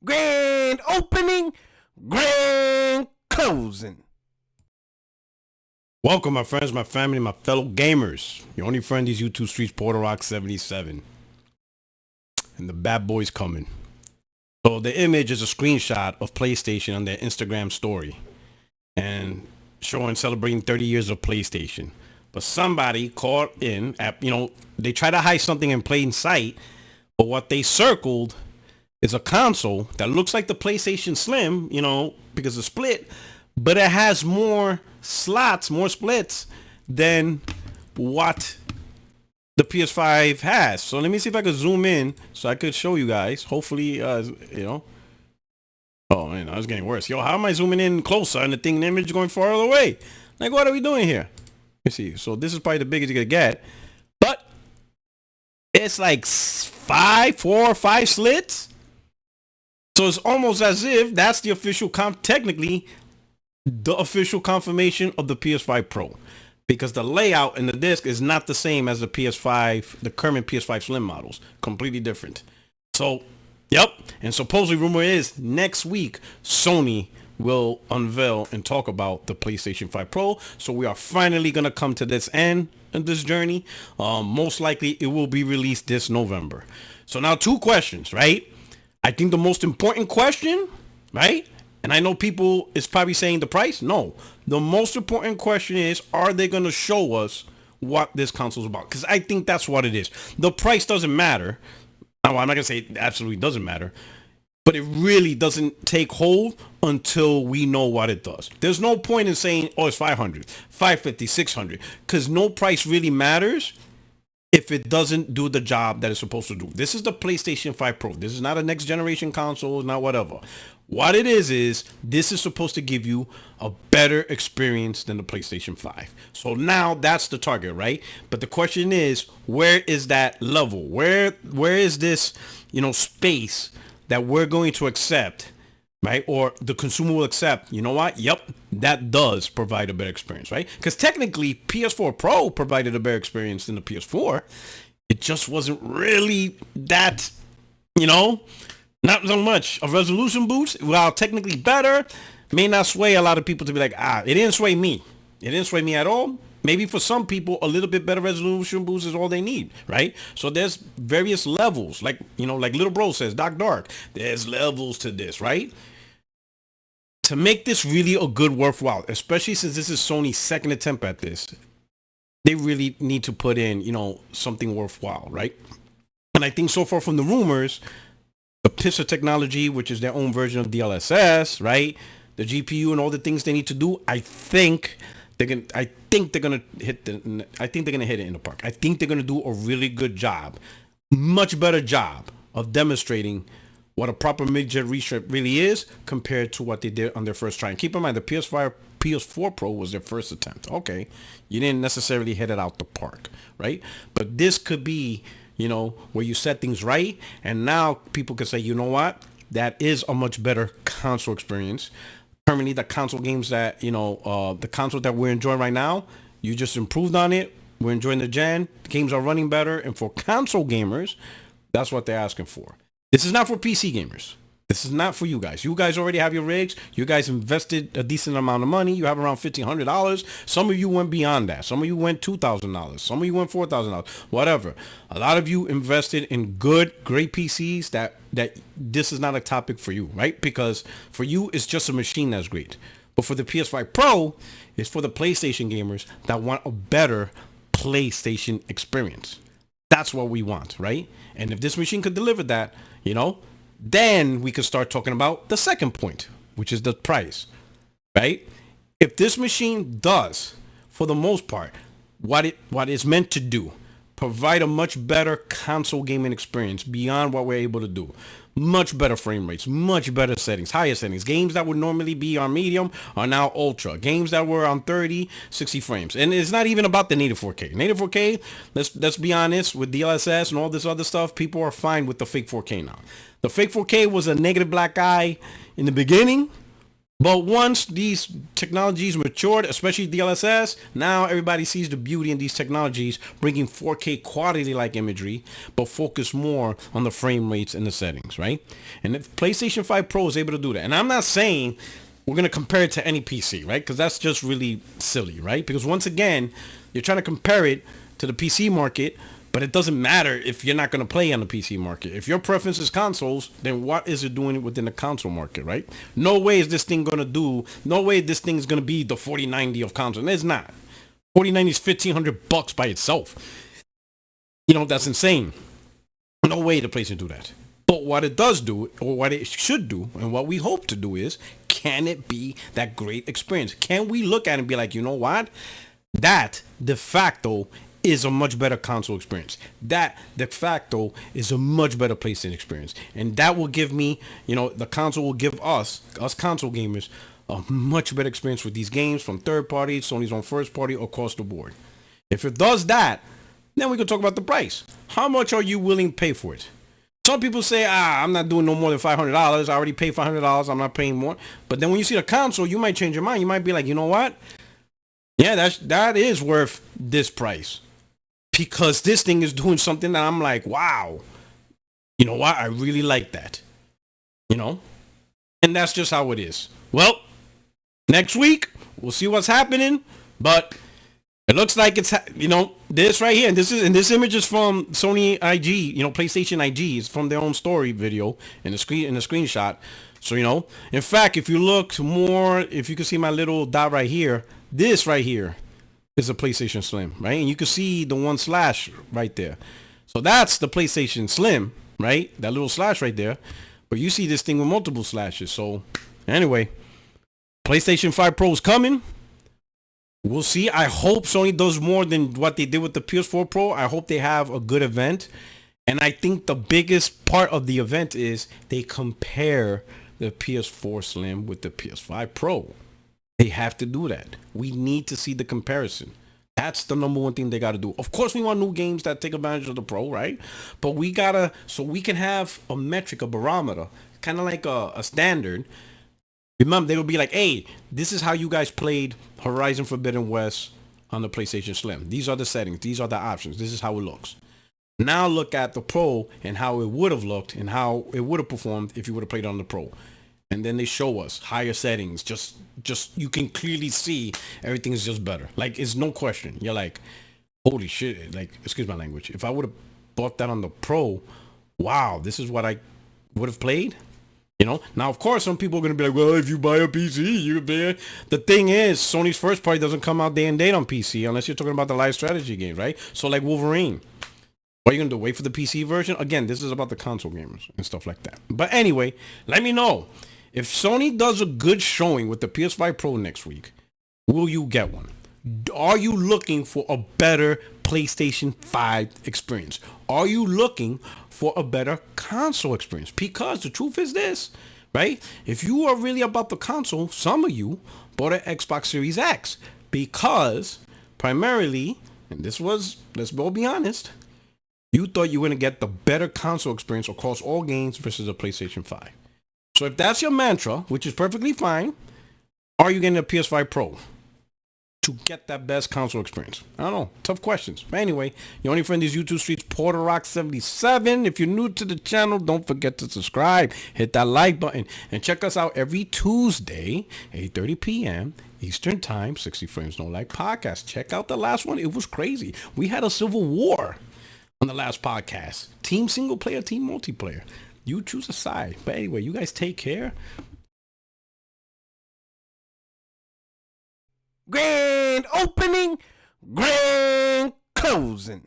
Grand opening, grand closing. Welcome, my friends, my family, my fellow gamers. Your only friend these YouTube streets, PlayStation77. And the bad boys coming. So the image is a screenshot of PlayStation on their Instagram story. And showing celebrating 30 years of PlayStation. But somebody caught in, they try to hide something in plain sight. But what they circled is a console that looks like the PlayStation Slim, because it's split. But it has more slots, more splits than what the PS5 has. So let me see if I could zoom in so I could show you guys. Hopefully, Oh man, I was getting worse. Yo, how am I zooming in closer and the image going farther away? Like, what are we doing here? Let's see. So this is probably the biggest you're gonna get, but it's like 4 or 5 slits. So it's almost as if that's the official technically the official confirmation of the PS5 Pro, because the layout and the disc is not the same as the PS5, the current PS5 Slim models. Completely different. So, yep. And supposedly rumor is next week Sony will unveil and talk about the PlayStation 5 Pro. So we are finally going to come to this end of this journey. Most likely it will be released this November. So now 2 questions, right? I think the most important question, right? And I know people is probably saying the price. No, the most important question is, are they going to show us what this console is about? Because I think that's what it is. The price doesn't matter. Now, I'm not going to say it absolutely doesn't matter, but it really doesn't take hold until we know what it does. There's no point in saying, oh, it's 500, 550, 600, because no price really matters if it doesn't do the job that it's supposed to do. This is the PlayStation 5 Pro. This is not a next generation console, not whatever. What it is this is supposed to give you a better experience than the PlayStation 5. So now that's the target, right? But the question is, where is that level? Where is this, space that we're going to accept, right? Or the consumer will accept, you know what? Yep, that does provide a better experience, right? Because technically PS4 Pro provided a better experience than the PS4. It just wasn't really that, not so much a resolution boost. While technically better, may not sway a lot of people to be like, it didn't sway me. It didn't sway me at all. Maybe for some people, a little bit better resolution boost is all they need, right? So there's various levels, like Little Bro says, Doc Dark. There's levels to this, right? To make this really a good worthwhile, especially since this is Sony's second attempt at this, they really need to put in, something worthwhile, right? And I think so far from the rumors, the PISA technology, which is their own version of DLSS, right? The GPU and all the things they need to do, I think they're gonna hit it in the park. I think they're gonna do a really good job, much better job of demonstrating what a proper mid-gen refresh really is compared to what they did on their first try. And keep in mind, the PS4 Pro was their first attempt. Okay, you didn't necessarily hit it out the park, right? But this could be, where you set things right, and now people can say, you know what, that is a much better console experience. Currently, the console games that, the console that we're enjoying right now, you just improved on it. We're enjoying the gen. The games are running better. And for console gamers, that's what they're asking for. This is not for PC gamers. This is not for you guys. You guys already have your rigs. You guys invested a decent amount of money. You have around $1,500. Some of you went beyond that. Some of you went $2,000. Some of you went $4,000. Whatever. A lot of you invested in great PCs that this is not a topic for you, right? Because for you, it's just a machine that's great. But for the PS5 Pro, it's for the PlayStation gamers that want a better PlayStation experience. That's what we want, right? And if this machine could deliver that, then we could start talking about the second point, which is the price, right? If this machine does, for the most part, what it's meant to do, provide a much better console gaming experience beyond what we're able to do. Much better frame rates, much better settings, higher settings. Games that would normally be on medium are now ultra. Games that were on 30, 60 frames. And it's not even about the native 4K. Native 4K, let's be honest, with DLSS and all this other stuff, people are fine with the fake 4K now. The fake 4K was a negative black eye in the beginning, But once these technologies matured, especially DLSS, now everybody sees the beauty in these technologies, bringing 4K quality-like imagery, but focus more on the frame rates and the settings, right? And if PlayStation 5 Pro is able to do that, and I'm not saying we're going to compare it to any PC, right? Because that's just really silly, right? Because once again, you're trying to compare it to the PC market, but it doesn't matter if you're not going to play on the PC market. If your preference is consoles, then what is it doing within the console market, right? No way is this thing going to do, no way this thing is going to be the 4090 of console. It's not. 4090 is $1,500 by itself. You know, that's insane. No way the PlayStation do that. But what it does do, or what it should do, and what we hope to do is, can it be that great experience? Can we look at it and be like, you know what? That de facto is a much better console experience. That de facto is a much better PlayStation experience. And that will give me, you know, the console will give us console gamers, a much better experience with these games from third party, Sony's own first party, across the board. If it does that, then we can talk about the price. How much are you willing to pay for it? Some people say, I'm not doing no more than $500. I already paid $500. I'm not paying more. But then when you see the console, you might change your mind. You might be like, you know what? Yeah, that is worth this price. Because this thing is doing something that I'm like, wow, you know what? I really like that, you know? And that's just how it is. Well, next week, we'll see what's happening. But it looks like it's, you know, this right here. And this image is from Sony IG, you know, PlayStation IG. It's from their own story video in the screenshot. So, you know, in fact, if you look more, if you can see my little dot right here, this right here is a PlayStation Slim, right? And you can see the one slash right there. So that's the PlayStation Slim, right? That little slash right there. But you see this thing with multiple slashes. So anyway, PlayStation 5 Pro is coming. We'll see. I hope Sony does more than what they did with the PS4 Pro. I hope they have a good event. And I think the biggest part of the event is they compare the PS4 Slim with the PS5 Pro. They have to do that. We need to see the comparison. That's the number one thing they got to do. Of course, we want new games that take advantage of the Pro, right? But we got to, so we can have a metric, a barometer, kind of like a standard. Remember, they'll be like, hey, this is how you guys played Horizon Forbidden West on the PlayStation Slim. These are the settings. These are the options. This is how it looks. Now look at the Pro and how it would have looked and how it would have performed if you would have played on the Pro. And then they show us higher settings. Just you can clearly see everything is just better. Like, it's no question. You're like, holy shit. Like, excuse my language. If I would have bought that on the Pro, wow, this is what I would have played. You know, now, of course, some people are going to be like, well, if you buy a PC, you're there. The thing is, Sony's first party doesn't come out day and date on PC unless you're talking about the live strategy games, right? So like Wolverine. What are you going to do? Wait for the PC version? Again, this is about the console gamers and stuff like that. But anyway, let me know. If Sony does a good showing with the PS5 Pro next week, will you get one? Are you looking for a better PlayStation 5 experience? Are you looking for a better console experience? Because the truth is this, right? If you are really about the console, some of you bought an Xbox Series X because primarily, and this was, let's all be honest, you thought you were going to get the better console experience across all games versus a PlayStation 5. So if that's your mantra, which is perfectly fine, are you getting a PS5 Pro to get that best console experience? I don't know. Tough questions. But anyway, your only friend is YouTube Streets PorterRock77. If you're new to the channel, don't forget to subscribe. Hit that like button. And check us out every Tuesday, 8:30 p.m. Eastern Time, 60 Frames No Lag podcast. Check out the last one. It was crazy. We had a civil war on the last podcast. Team single player, team multiplayer. You choose a side. But anyway, you guys take care. Grand opening, grand closing.